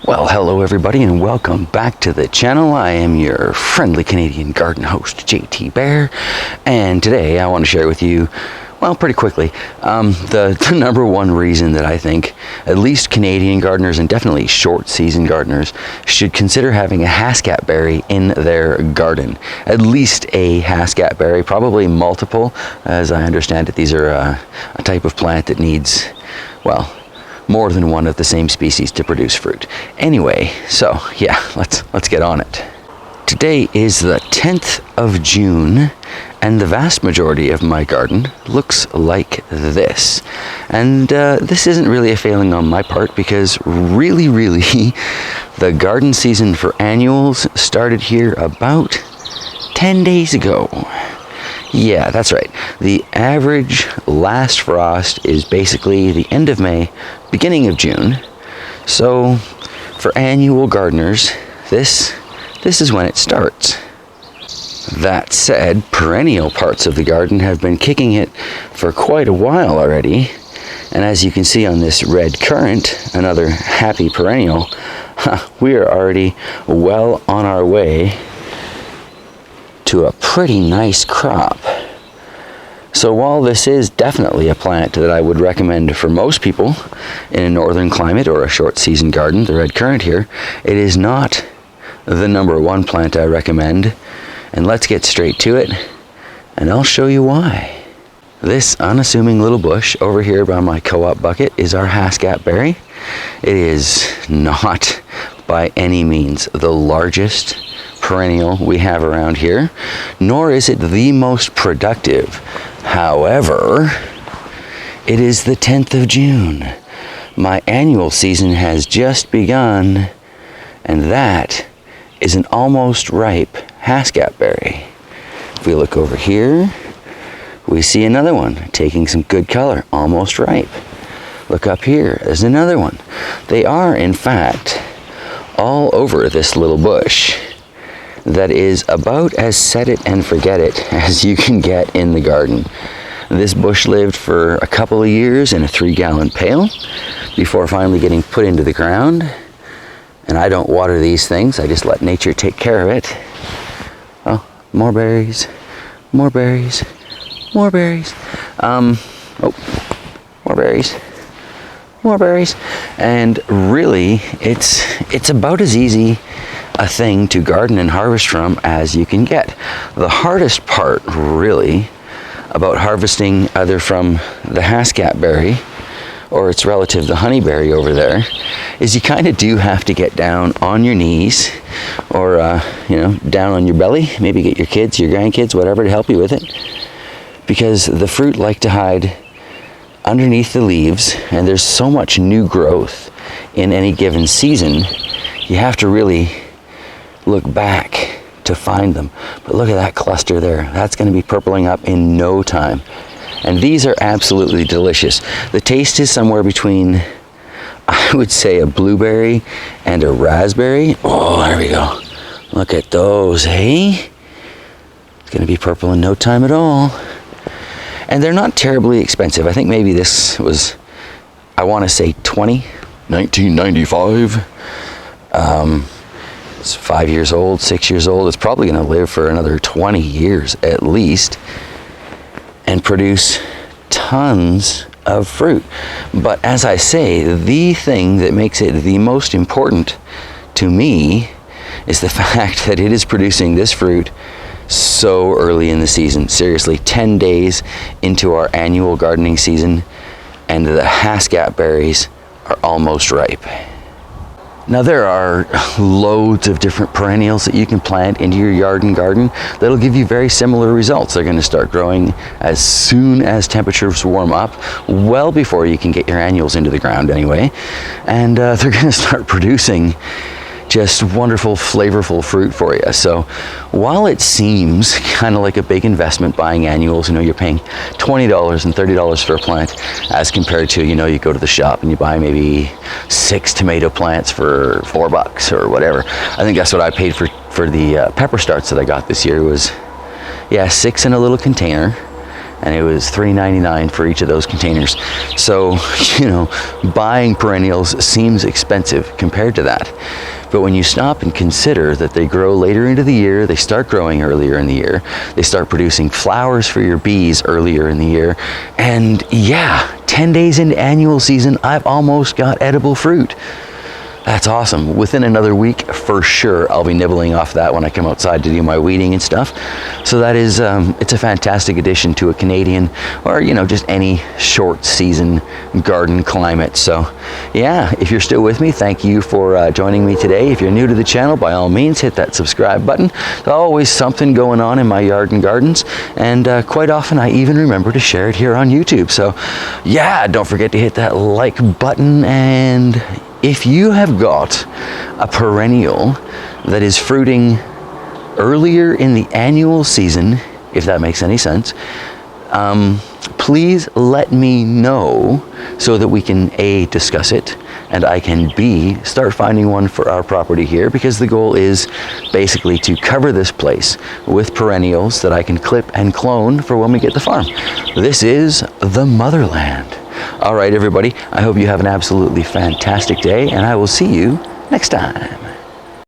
Well, hello everybody and welcome back to the channel. I am your friendly Canadian garden host, JT Bear, and today I want to share with you, well, pretty quickly, the number one reason that I think at least Canadian gardeners and definitely short season gardeners should consider having a Haskap berry in their garden. At least a Haskap berry, probably multiple. As I understand it, these are a type of plant that needs, well, more than one of the same species to produce fruit. Anyway, so yeah, let's get on it. Today is the 10th of June, and the vast majority of my garden looks like this. And this isn't really a failing on my part, because really, the garden season for annuals started here about 10 days ago. Yeah, that's right. The average last frost is basically the end of May, beginning of June. So for annual gardeners, this is when it starts. That said, perennial parts of the garden have been kicking it for quite a while already. And as you can see on this red currant, another happy perennial, we are already well on our way to a pretty nice crop. So while this is definitely a plant that I would recommend for most people in a northern climate or a short season garden, the red currant here, it is not the number one plant I recommend. And let's get straight to it, and I'll show you why. This unassuming little bush over here by my co-op bucket is our Haskap berry. It is not by any means the largest perennial we have around here, nor is it the most productive. However, it is the 10th of June. My annual season has just begun, and that is an almost ripe Haskap berry. If we look over here, we see another one taking some good color, almost ripe. Look up here, there's another one. They are, in fact, all over this little bush that is about as set it and forget it as you can get in the garden. This bush lived for a couple of years in a 3-gallon pail before finally getting put into the ground. And I don't water these things, I just let nature take care of it. Oh, more berries, more berries, more berries. More berries, more berries. And really, it's about as easy a thing to garden and harvest from as you can get. The hardest part, really, about harvesting either from the Haskap berry or its relative, the honeyberry over there, is you kind of do have to get down on your knees or, down on your belly, maybe get your kids, your grandkids, whatever to help you with it, because the fruit like to hide underneath the leaves, and there's so much new growth in any given season, you have to really look back to find them. But look at that cluster there. That's going to be purpling up in no time. And these are absolutely delicious. The taste is somewhere between, I would say, a blueberry and a raspberry. Oh, there we go. Look at those, hey? It's going to be purple in no time at all. And they're not terribly expensive. I think maybe this was, I want to say 1995. It's 5 years old, 6 years old. It's probably going to live for another 20 years at least and produce tons of fruit. But as I say, the thing that makes it the most important to me is the fact that it is producing this fruit so early in the season. Seriously, 10 days into our annual gardening season, and the Haskap berries are almost ripe. Now there are loads of different perennials that you can plant into your yard and garden that'll give you very similar results. They're going to start growing as soon as temperatures warm up, well before you can get your annuals into the ground anyway, and they're going to start producing just wonderful, flavorful fruit for you. So while it seems kind of like a big investment buying annuals, you're paying $20 and $30 for a plant as compared to, you go to the shop and you buy maybe 6 tomato plants for $4 or whatever. I think that's what I paid for the pepper starts that I got this year. Was 6 in a little container. and it was $3.99 for each of those containers. So, you know, buying perennials seems expensive compared to that. But when you stop and consider that they grow later into the year, they start growing earlier in the year, they start producing flowers for your bees earlier in the year, and yeah, 10 days into annual season, I've almost got edible fruit. That's awesome. Within another week, for sure, I'll be nibbling off that when I come outside to do my weeding and stuff. So that is, it's a fantastic addition to a Canadian, or, you know, just any short season garden climate. So yeah, if you're still with me, thank you for joining me today. If you're new to the channel, by all means, hit that subscribe button. There's always something going on in my yard and gardens, and quite often I even remember to share it here on YouTube. So yeah, don't forget to hit that like button, and if you have got a perennial that is fruiting earlier in the annual season, if that makes any sense, please let me know so that we can A, discuss it, and I can B, start finding one for our property here, because the goal is basically to cover this place with perennials that I can clip and clone for when we get the farm. This is the motherland. All right, everybody, I hope you have an absolutely fantastic day, and I will see you next time.